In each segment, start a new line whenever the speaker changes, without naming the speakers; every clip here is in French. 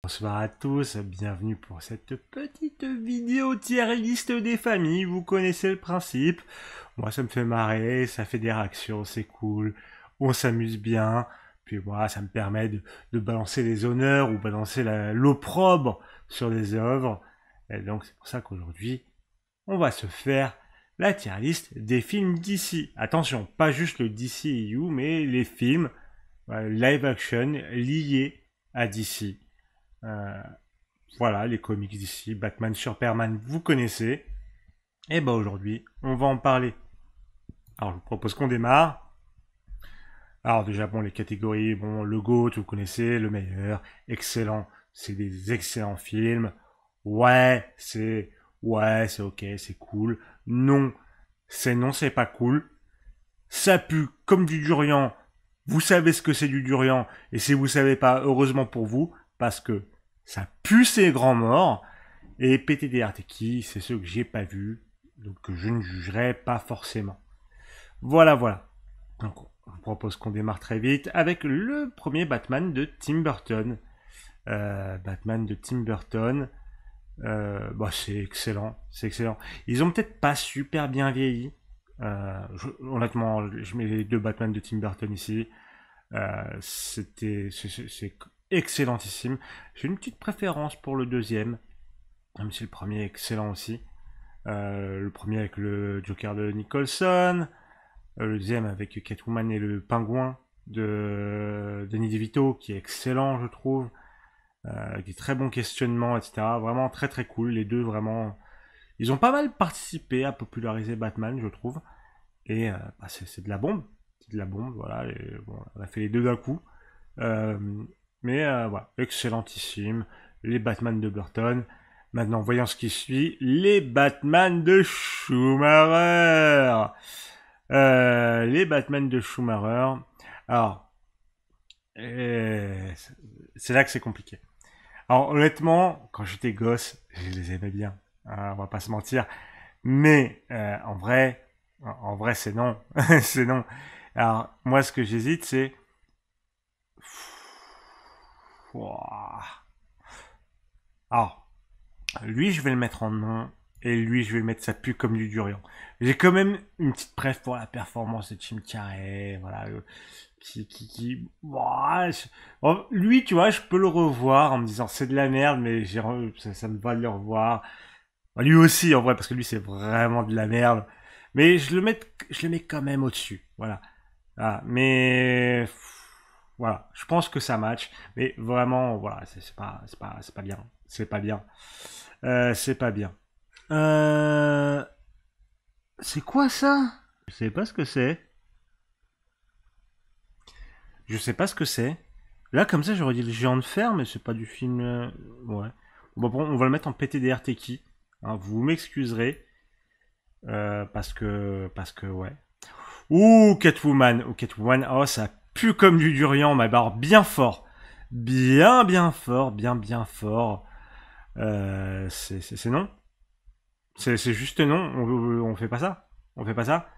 Bonsoir à tous, bienvenue pour cette petite vidéo tier liste des familles, vous connaissez le principe. Moi ça me fait marrer, ça fait des réactions, c'est cool, on s'amuse bien, puis moi ça me permet de balancer les honneurs ou balancer l'opprobre sur des œuvres. Et donc c'est pour ça qu'aujourd'hui on va se faire la tier list des films d'ici. Attention, pas juste le DCEU, mais les films live action liés à DC. Euh, voilà, les comics d'ici, Batman, Superman, vous connaissez. Et bah aujourd'hui, on va en parler. Alors, je vous propose qu'on démarre. Alors déjà, bon, les catégories, bon, le GOAT, vous connaissez, le meilleur, excellent, c'est des excellents films. Ouais, c'est ok, c'est cool. Non, c'est pas cool. Ça pue comme du durian. Vous savez ce que c'est du durian. Et si vous savez pas, heureusement pour vous, parce que ça pue ces grands morts. Et PTD Arteki, c'est ceux que j'ai pas vus, donc que je ne jugerai pas forcément. Voilà. Donc, on vous propose qu'on démarre très vite avec le premier Batman de Tim Burton. Batman de Tim Burton, c'est excellent, c'est excellent. Ils ont peut-être pas super bien vieilli. Honnêtement, je mets les deux Batman de Tim Burton ici. C'est excellentissime. J'ai une petite préférence pour le deuxième, même si le premier est excellent aussi. Le premier avec le Joker de Nicholson, le deuxième avec Catwoman et le Pingouin de Danny DeVito, qui est excellent, je trouve. Avec des très bons questionnements, etc. Vraiment très très cool. Les deux, vraiment, ils ont pas mal participé à populariser Batman, je trouve. Et c'est de la bombe. C'est de la bombe, voilà. Et, bon, on a fait les deux d'un coup. Euh, voilà, excellentissime. Les Batman de Burton. Maintenant, voyons ce qui suit. Les Batman de Schumacher. Les Batman de Schumacher. Alors, c'est là que c'est compliqué. Alors, honnêtement, quand j'étais gosse, je les aimais bien. On va pas se mentir. Mais en vrai, c'est non. C'est non. Alors, moi, ce que j'hésite, c'est... Alors, lui, je vais le mettre en non. Et lui, je vais le mettre sa pue comme du durian. J'ai quand même une petite préf pour la performance de Jim Carrey. Voilà. Lui, tu vois, je peux le revoir en me disant c'est de la merde, mais ça me va de le revoir. Lui aussi, en vrai, parce que lui, c'est vraiment de la merde. Mais je le mets quand même au-dessus. Voilà. Mais voilà, je pense que ça match. Mais vraiment, voilà, c'est pas bien. C'est pas bien. C'est pas bien. Euh, c'est quoi ça? Je sais pas ce que c'est. Je sais pas ce que c'est. Là, comme ça, j'aurais dit le géant de fer, mais c'est pas du film. Ouais. Bon, on va le mettre en PTDR Teki. Hein, vous m'excuserez. Parce que, ouais. Ouh, Catwoman. Oh, Catwoman. Oh, ça pue comme du durian, ma barre. Bien fort. Bien fort. Bien fort. C'est non. C'est juste non. On fait pas ça. On fait pas ça.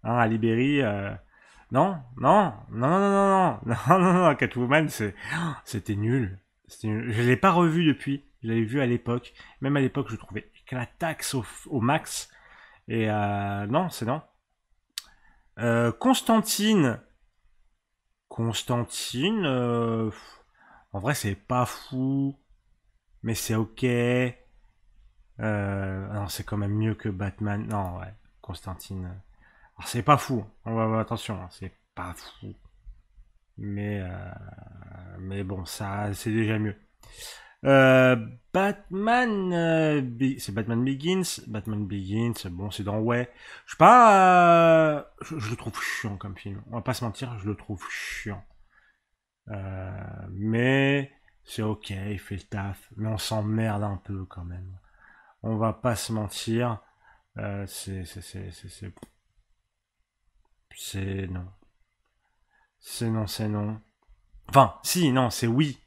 Hein, à Libéry. Non, Catwoman, c'était nul. C'était nul. Je l'ai pas revu depuis. Je l'avais vu à l'époque. Même à l'époque, je trouvais que la taxe au max. Et non, c'est non. Constantine. Constantine, en vrai, c'est pas fou, mais c'est ok. Non, c'est quand même mieux que Batman. Non, ouais, Constantine. Alors, c'est pas fou. Attention, hein, c'est pas fou. Mais, euh, mais bon, ça, c'est déjà mieux. Euh, Batman, c'est Batman Begins. Batman Begins, bon, c'est dans ouais. Je sais pas, je le trouve chiant comme film. On va pas se mentir, je le trouve chiant. Mais c'est ok, il fait le taf. Mais on s'emmerde un peu quand même. On va pas se mentir. C'est non. C'est non. Enfin, si, non, c'est oui.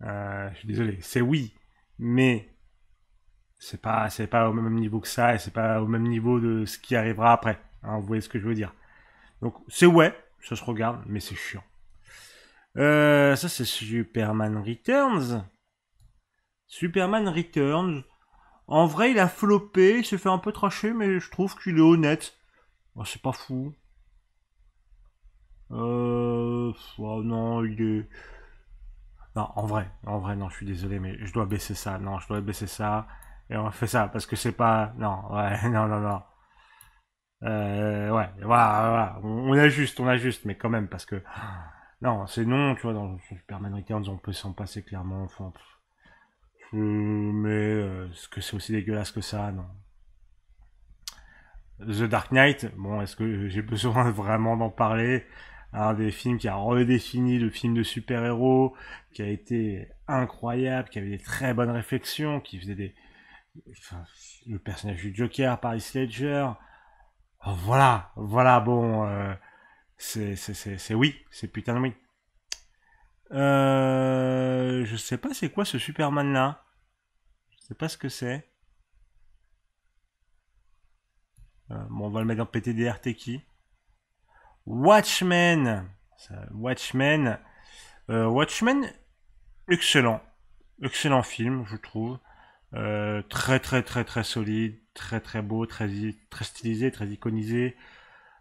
Je suis désolé, c'est oui. Mais c'est pas au même niveau que ça et c'est pas au même niveau de ce qui arrivera après. Hein, vous voyez ce que je veux dire. Donc, c'est ouais, ça se regarde, mais c'est chiant. Ça, c'est Superman Returns. Superman Returns. En vrai, il a floppé, il s'est fait un peu tracher, mais je trouve qu'il est honnête. Oh, c'est pas fou. Oh non, il est... Non, en vrai, non, je suis désolé, mais je dois baisser ça. Non, je dois baisser ça. Et on fait ça, parce que c'est pas... Non, ouais, non, non, non. Ouais, voilà, voilà. On ajuste, mais quand même, parce que... Non, c'est non, tu vois, dans Superman Returns, on peut s'en passer clairement. Enfin, mais est-ce que c'est aussi dégueulasse que ça? Non. The Dark Knight, bon, est-ce que j'ai besoin vraiment d'en parler? Un des films qui a redéfini le film de super-héros, qui a été incroyable, qui avait des très bonnes réflexions, qui faisait des... Enfin, le personnage du Joker par Heath Ledger. Oh, voilà, voilà, bon, c'est oui, c'est putain de oui. Je sais pas c'est quoi ce Superman-là. Je sais pas ce que c'est. Bon, on va le mettre dans PTDR Techie. Watchmen. Watchmen. Watchmen, excellent. Excellent film, je trouve. Très très très très solide, très très beau, très stylisé, très iconisé,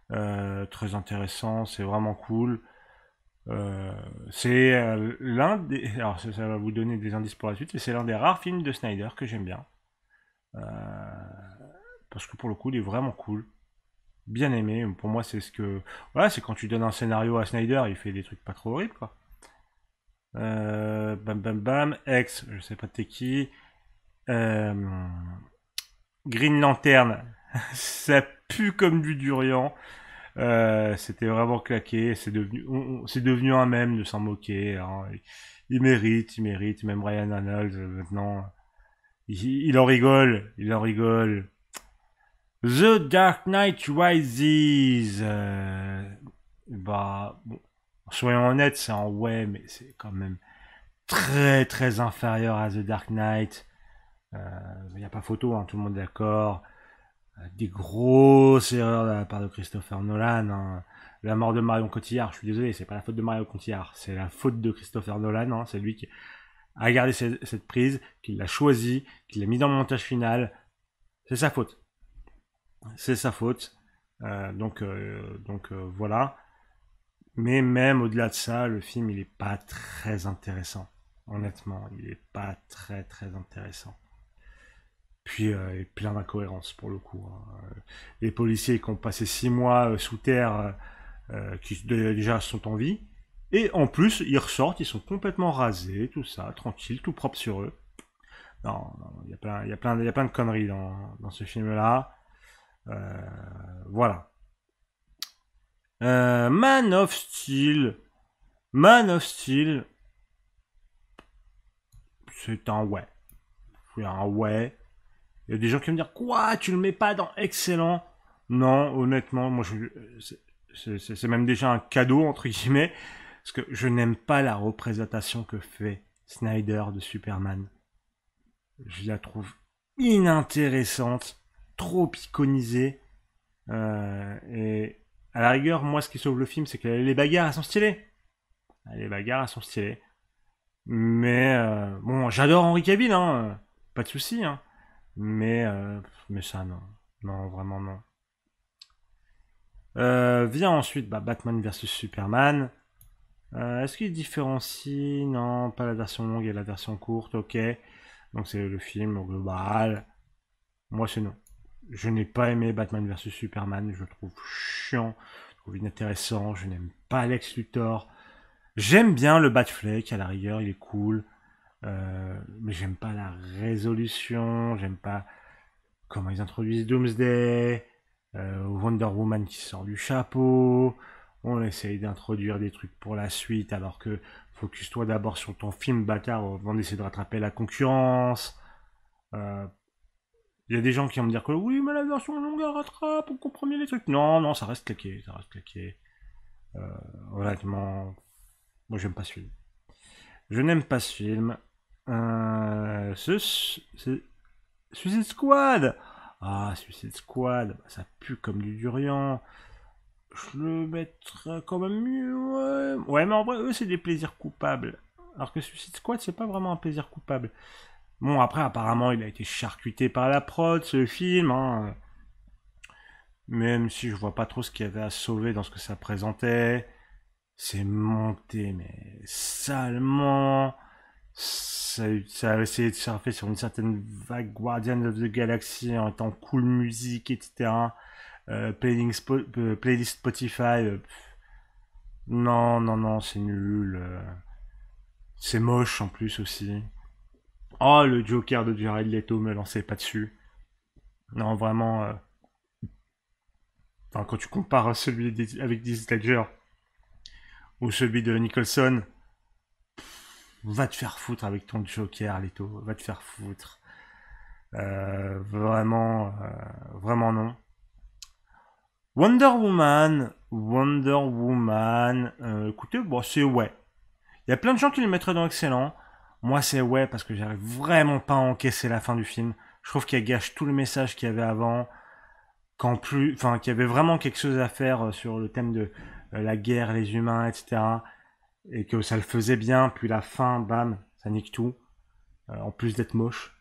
très intéressant, c'est vraiment cool. C'est l'un des... Alors ça va vous donner des indices pour la suite, et c'est l'un des rares films de Snyder que j'aime bien. Euh, Parce que pour le coup, il est vraiment cool. Bien aimé. Pour moi, c'est ce que... Voilà, c'est quand tu donnes un scénario à Snyder, il fait des trucs pas trop horribles, quoi. Bam bam bam. Ex, je sais pas t'es qui. Euh, Green Lantern, ça pue comme du durian. C'était vraiment claqué. C'est devenu un mème de s'en moquer. Hein. Il mérite, il mérite. Même Ryan Reynolds maintenant, il en rigole, il en rigole. The Dark Knight Rises. Bah, bon, soyons honnêtes, c'est un ouais, mais c'est quand même très très inférieur à The Dark Knight. Il n'y a pas photo, hein, tout le monde est d'accord. Des grosses erreurs de la part de Christopher Nolan. Hein. La mort de Marion Cotillard, je suis désolé, c'est pas la faute de Marion Cotillard, c'est la faute de Christopher Nolan. Hein. C'est lui qui a gardé cette prise, qui l'a choisie, qui l'a mis dans le montage final. C'est sa faute. C'est sa faute. Voilà. Mais même au-delà de ça, le film il est pas très intéressant. Honnêtement, il est pas très très intéressant. Puis il est plein d'incohérences pour le coup. Hein. Les policiers qui ont passé 6 mois sous terre, qui déjà sont en vie, et en plus ils ressortent, ils sont complètement rasés, tout ça, tranquille, tout propre sur eux. Non, il y a plein, il y a plein, il y a plein de conneries dans ce film-là. Voilà. Man of Steel. Man of Steel, c'est un ouais. C'est un ouais. Il y a des gens qui vont me dire quoi, tu le mets pas dans excellent. Non, honnêtement, moi c'est même déjà un cadeau entre guillemets parce que je n'aime pas la représentation que fait Snyder de Superman. Je la trouve inintéressante, trop iconisée et à la rigueur, moi ce qui sauve le film, c'est que les bagarres elles sont stylées. Les bagarres elles sont stylées. Mais bon, j'adore Henry Cavill, hein, pas de souci, hein. Mais, euh, mais ça, non. Non, vraiment, non. Vient ensuite bah, Batman versus Superman. Est-ce qu'il différencie? Non, pas la version longue et la version courte, ok. Donc c'est le film au global. Moi, c'est non. Je n'ai pas aimé Batman versus Superman. Je le trouve chiant, je le trouve inintéressant. Je n'aime pas Lex Luthor. J'aime bien le Batfleck, à la rigueur, il est cool. Mais j'aime pas la résolution, j'aime pas comment ils introduisent Doomsday, Wonder Woman qui sort du chapeau. On essaye d'introduire des trucs pour la suite alors que focus-toi d'abord sur ton film bâtard avant d'essayer de rattraper la concurrence. Euh, Il y a des gens qui vont me dire que oui, mais la version longue elle rattrape, on comprend mieux les trucs. Non, non, ça reste claqué, ça reste claqué. Honnêtement, moi j'aime pas ce film. Je n'aime pas ce film. Suicide Squad. Ah, Suicide Squad, bah, ça pue comme du durian. Je le mettrais quand même mieux. Ouais, ouais mais en vrai, eux, c'est des plaisirs coupables. Alors que Suicide Squad, c'est pas vraiment un plaisir coupable. Bon, après, apparemment, il a été charcuté par la prod, ce film, hein. Même si je vois pas trop ce qu'il y avait à sauver dans ce que ça présentait. C'est monté, mais salement. Ça a essayé de surfer sur une certaine vague Guardian of the Galaxy en étant cool musique, etc. Playlist Spotify. Non, non, non, c'est nul. C'est moche en plus aussi. Oh, le Joker de Jared Leto, me lancez pas dessus. Non, vraiment. Enfin, quand tu compares celui avec Heath Ledger ou celui de Nicholson, va te faire foutre avec ton Joker, Leto. Va te faire foutre. Vraiment non. Wonder Woman, écoutez, bon, c'est ouais. Il y a plein de gens qui le mettraient dans excellent. Moi, c'est ouais, parce que j'arrive vraiment pas à encaisser la fin du film. Je trouve qu'elle gâche tout le message qu'il y avait avant. Qu'il y avait vraiment quelque chose à faire sur le thème de la guerre, les humains, etc. Et que ça le faisait bien, puis la fin, bam, ça nique tout. En plus d'être moche,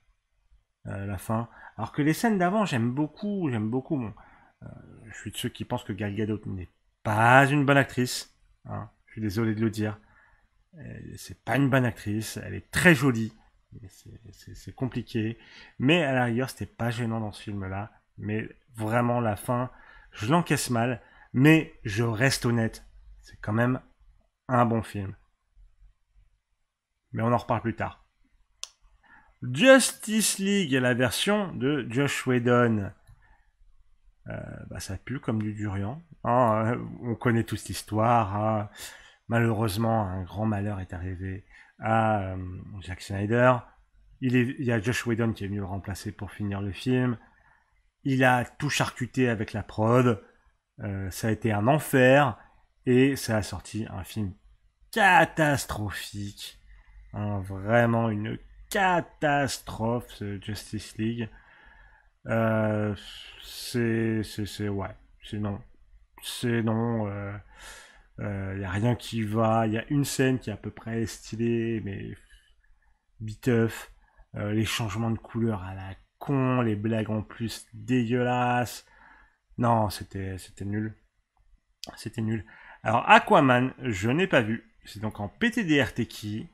la fin. Alors que les scènes d'avant, j'aime beaucoup. Bon, je suis de ceux qui pensent que Gal Gadot n'est pas une bonne actrice. Hein. Je suis désolé de le dire. C'est pas une bonne actrice. Elle est très jolie. C'est compliqué. Mais à la rigueur, c'était pas gênant dans ce film-là. Mais vraiment, la fin, je l'encaisse mal. Mais je reste honnête. C'est quand même un bon film. Mais on en reparle plus tard. Justice League, la version de Josh Whedon. Ça pue comme du durian. Hein, on connaît tous l'histoire. Hein. Malheureusement, un grand malheur est arrivé à Zack Snyder. Il y a Josh Whedon qui est venu le remplacer pour finir le film. Il a tout charcuté avec la prod. Ça a été un enfer. Et ça a sorti un film catastrophique. Hein, vraiment une catastrophe, ce Justice League. Ouais. C'est non. C'est non. Y a rien qui va. Il y a une scène qui est à peu près stylée, mais biteuf. Les changements de couleur à la con, les blagues en plus dégueulasses. Non, c'était nul. C'était nul. Alors Aquaman, je n'ai pas vu. C'est donc en PTDRTQ.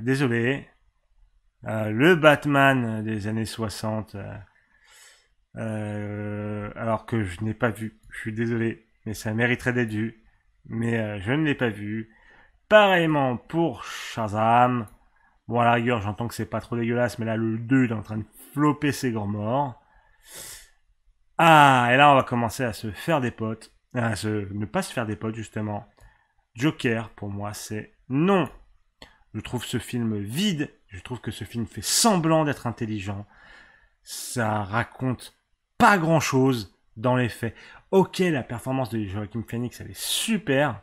Désolé. Le Batman des années 60. Alors que je n'ai pas vu. Je suis désolé. Mais ça mériterait d'être vu. Mais je ne l'ai pas vu. Pareillement pour Shazam. Bon, à la rigueur, j'entends que c'est pas trop dégueulasse, mais là, le 2 il est en train de flopper ses grands morts. Ah, et là, on va commencer à se faire des potes. Ne pas se faire des potes, justement. Joker, pour moi, c'est non. Je trouve ce film vide. Je trouve que ce film fait semblant d'être intelligent. Ça raconte pas grand chose dans les faits. Ok, la performance de Joaquin Phoenix, elle est super.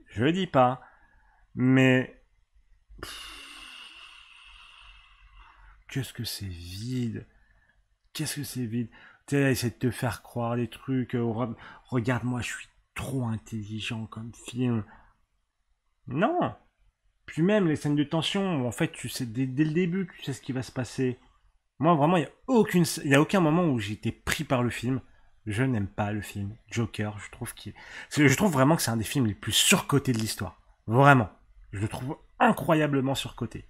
Je le dis pas. Mais. Qu'est-ce que c'est vide. Qu'est-ce que c'est vide. Tu sais, essaie de te faire croire des trucs. Regarde-moi, je suis trop intelligent comme film. Non. Puis même les scènes de tension, en fait, tu sais, dès le début, tu sais ce qui va se passer. Moi, vraiment, il y a aucun moment où j'ai été pris par le film. Je n'aime pas le film Joker. Je trouve vraiment que c'est un des films les plus surcotés de l'histoire. Vraiment. Je le trouve incroyablement surcoté.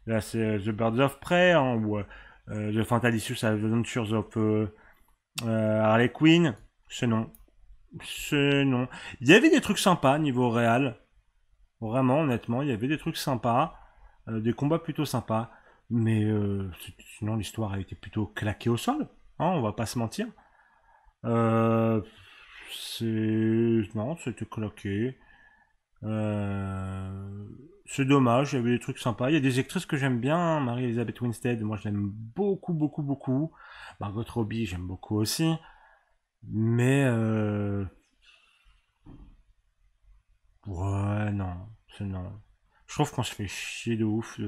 Là, c'est The Birds of Prey, hein, ou The Fantalicious Adventures of Harley Quinn. C'est non. C'est non. Il y avait des trucs sympas niveau réal. Vraiment, honnêtement, il y avait des trucs sympas. Des combats plutôt sympas. Mais sinon, l'histoire a été plutôt claquée au sol. Hein, on va pas se mentir. Euh, Non, c'était claqué. C'est dommage, il y avait des trucs sympas. Il y a des actrices que j'aime bien, hein. Marie-Elisabeth Winstead, moi je l'aime beaucoup, beaucoup, beaucoup. Margot Robbie, j'aime beaucoup aussi. Mais ouais, non, c'est non. Je trouve qu'on se fait chier de ouf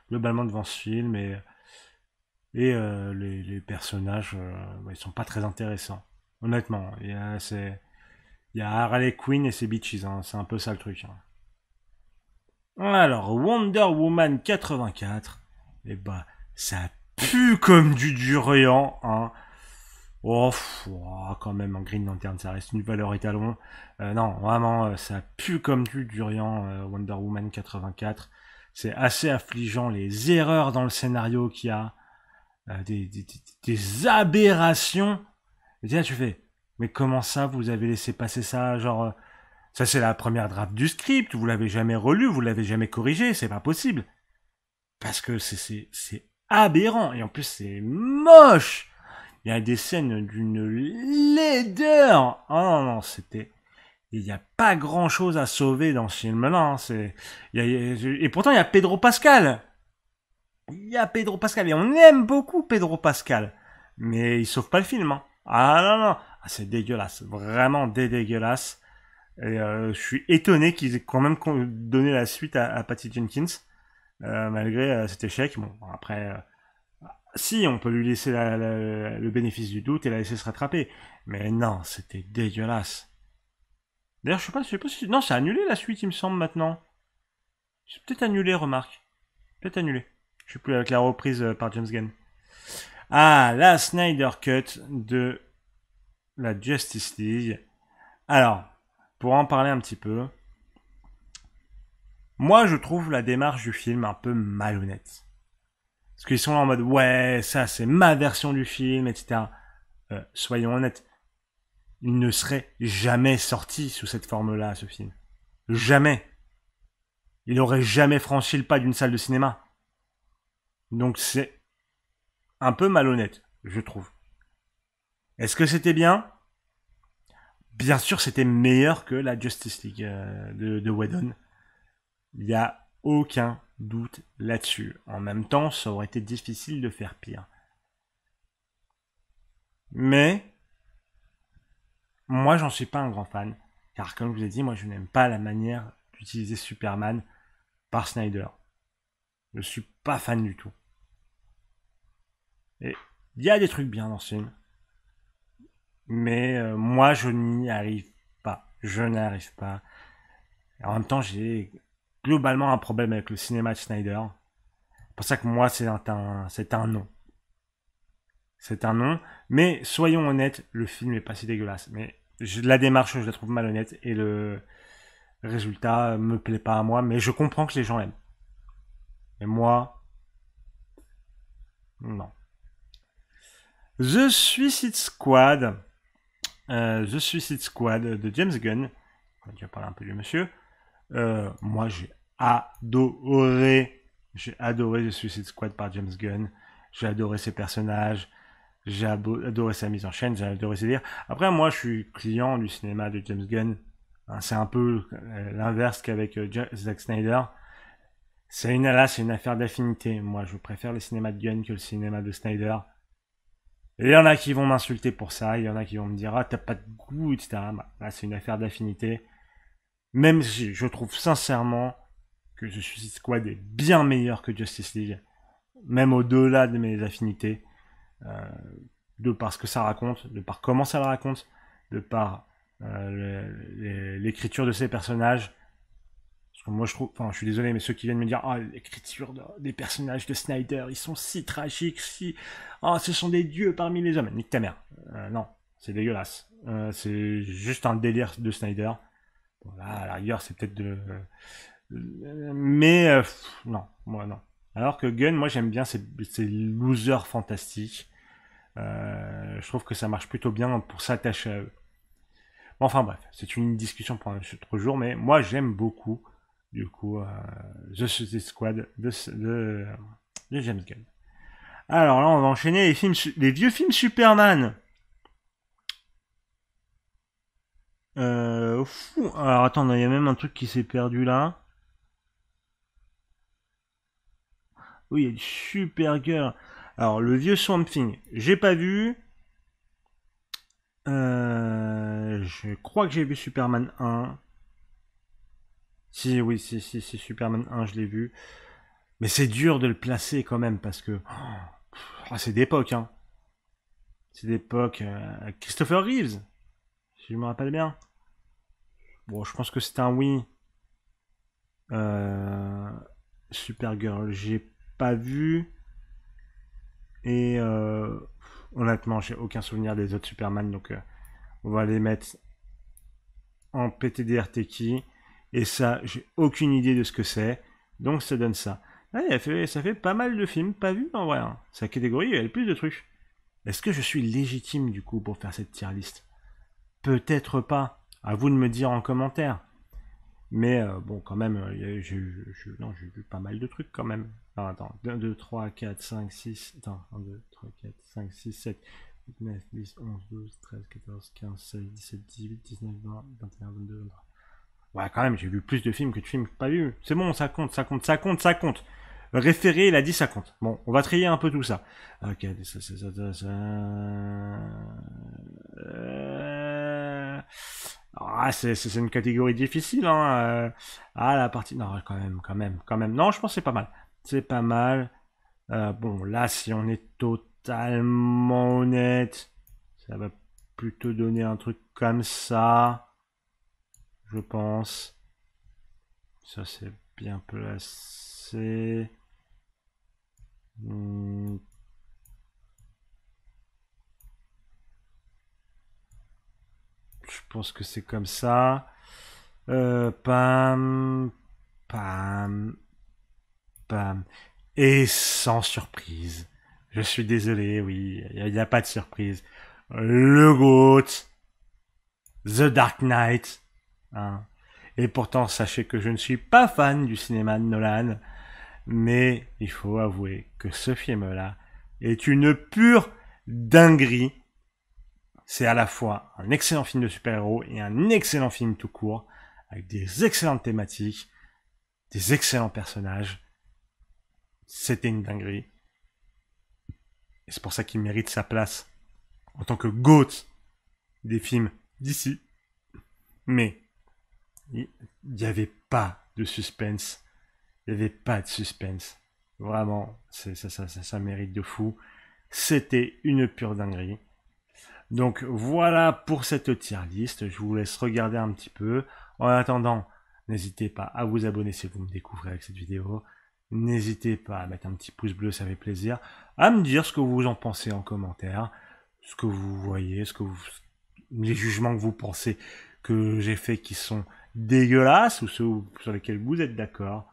globalement devant ce film et les personnages, ils sont pas très intéressants. Honnêtement, Il y a Harley Quinn et ses bitches, hein. C'est un peu ça le truc. Hein. Alors, Wonder Woman 84, eh bah, ça pue comme du durian, hein. Oh, quand même, un Green Lantern, ça reste une valeur étalon. Non, vraiment, ça pue comme du durian, Wonder Woman 84. C'est assez affligeant, les erreurs dans le scénario qu'il y a, des aberrations. Et là, tu fais, mais comment ça, vous avez laissé passer ça, genre... ça, c'est la première draft du script, vous l'avez jamais relu, vous l'avez jamais corrigé, c'est pas possible. Parce que c'est aberrant, et en plus, c'est moche. Il y a des scènes d'une laideur. Oh non, non, c'était... Il n'y a pas grand-chose à sauver dans ce film-là. Hein. Et pourtant, il y a Pedro Pascal. Il y a Pedro Pascal. Et on aime beaucoup Pedro Pascal. Mais il sauve pas le film. Hein. Ah non, non. Ah, c'est dégueulasse. Vraiment dégueulasse. Et je suis étonné qu'ils aient quand même donné la suite à Patty Jenkins. Malgré cet échec. Bon, après... si, on peut lui laisser le bénéfice du doute et la laisser se rattraper. Mais non, c'était dégueulasse. D'ailleurs, je sais pas si... Non, c'est annulé la suite, il me semble, maintenant. C'est peut-être annulé, remarque. Peut-être annulé. Je suis plus avec la reprise par James Gunn. Ah, la Snyder Cut de la Justice League. Alors, pour en parler un petit peu, moi, je trouve la démarche du film un peu malhonnête. Parce qu'ils sont là en mode, ouais, ça, c'est ma version du film, etc. Soyons honnêtes. Il ne serait jamais sorti sous cette forme-là, ce film. Jamais. Il aurait jamais franchi le pas d'une salle de cinéma. Donc c'est un peu malhonnête, je trouve. Est-ce que c'était bien? Bien sûr, c'était meilleur que la Justice League de Whedon. Il n'y a aucun doute là-dessus. En même temps, ça aurait été difficile de faire pire. Mais moi, j'en suis pas un grand fan. Car comme je vous ai dit, moi, je n'aime pas la manière d'utiliser Superman par Snyder. Je suis pas fan du tout. Et il y a des trucs bien dans ce film. Mais moi, je n'y arrive pas. Je n'arrive pas. Et en même temps, j'ai globalement un problème avec le cinéma de Snyder. C'est pour ça que moi, c'est un non. C'est un non. Mais soyons honnêtes, le film est pas si dégueulasse. Mais la démarche, je la trouve malhonnête. Et le résultat me plaît pas à moi. Mais je comprends que les gens l'aiment. Et moi, non. The Suicide Squad. The Suicide Squad de James Gunn. On va déjà parler un peu du monsieur. Moi, j'ai adoré. J'ai adoré The Suicide Squad par James Gunn. J'ai adoré ses personnages. J'ai adoré sa mise en scène. J'ai adoré ses dires. Après, moi, je suis client du cinéma de James Gunn. Hein, c'est un peu l'inverse qu'avec Zack Snyder. C'est une affaire d'affinité. Moi, je préfère le cinéma de Gunn que le cinéma de Snyder. Et il y en a qui vont m'insulter pour ça. Il y en a qui vont me dire, ah, t'as pas de goût, etc. Bah, là, c'est une affaire d'affinité. Même si je trouve sincèrement que The Suicide Squad est bien meilleur que Justice League, même au-delà de mes affinités, de par ce que ça raconte, de par comment ça le raconte, de par l'écriture de ces personnages. Parce que moi je trouve, enfin je suis désolé, mais ceux qui viennent me dire, ah, l'écriture des personnages de Snyder, ils sont si tragiques, ce sont des dieux parmi les hommes. Nique ta mère. Non, c'est dégueulasse. C'est juste un délire de Snyder. Voilà, à la rigueur, c'est peut-être de... Mais non, moi non. Alors que Gunn, moi j'aime bien ces losers fantastiques. Je trouve que ça marche plutôt bien pour s'attacher à eux. Bon, enfin bref, c'est une discussion pour un autre jour, mais moi j'aime beaucoup, du coup, The Suicide Squad de James Gunn. Alors là, on va enchaîner les vieux films Superman. Fou. Alors attends, il y a même un truc qui s'est perdu là. Oui, il y a du Supergirl. Alors, le vieux Swamp Thing, j'ai pas vu. Je crois que j'ai vu Superman 1. Si, oui, si, Superman 1, je l'ai vu. Mais c'est dur de le placer quand même, parce que... c'est d'époque, hein. C'est d'époque... Christopher Reeves, si je me rappelle bien. bon, je pense que c'est un oui. Supergirl, j'ai pas vu. Et honnêtement, j'ai aucun souvenir des autres Superman, donc on va les mettre en PTDRTQ. Et ça, j'ai aucune idée de ce que c'est. Donc ça donne ça. Ouais, ça fait pas mal de films pas vus en vrai. Hein. Sa catégorie, il y a le plus de trucs. Est-ce que je suis légitime du coup pour faire cette tier list? Peut-être pas. À vous de me dire en commentaire. Mais bon, quand même, non, j'ai vu pas mal de trucs quand même. Alors, attends, 1, 2, 3, 4, 5, 6. Attends, 1, 2, 3, 4, 5, 6, 7, 8, 9, 10, 11, 12, 13, 14, 15, 16, 17, 18, 19, 20, 21, 22, 23. Ouais, quand même, j'ai vu plus de films que de films pas vus. C'est bon, ça compte, ça compte, ça compte, ça compte. Le référé, il a dit ça compte. Bon, on va trier un peu tout ça. Ok, ça. C'est une catégorie difficile, hein. Ah, la partie. Non, quand même. Non, je pense que c'est pas mal. C'est pas mal. Bon, là, si on est totalement honnête, ça va plutôt donner un truc comme ça. Je pense. Ça, c'est bien placé. Je pense que c'est comme ça. Pam, pam, pam. Et sans surprise. Je suis désolé, oui, il n'y a pas de surprise. Le GOAT, The Dark Knight. Hein. Et pourtant, sachez que je ne suis pas fan du cinéma de Nolan. Mais il faut avouer que ce film-là est une pure dinguerie. C'est à la fois un excellent film de super-héros et un excellent film tout court, avec des excellentes thématiques, des excellents personnages. C'était une dinguerie. Et c'est pour ça qu'il mérite sa place en tant que GOAT des films d'ici. Mais il n'y avait pas de suspense. Il n'y avait pas de suspense. Vraiment, ça mérite de fou. C'était une pure dinguerie. Donc voilà pour cette tier list. Je vous laisse regarder un petit peu. En attendant, n'hésitez pas à vous abonner si vous me découvrez avec cette vidéo. N'hésitez pas à mettre un petit pouce bleu, ça fait plaisir. À me dire ce que vous en pensez en commentaire. Ce que vous voyez, les jugements que vous pensez que j'ai fait qui sont dégueulasses ou ceux sur lesquels vous êtes d'accord.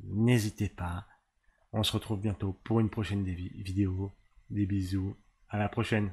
N'hésitez pas. On se retrouve bientôt pour une prochaine vidéo. Des bisous. À la prochaine.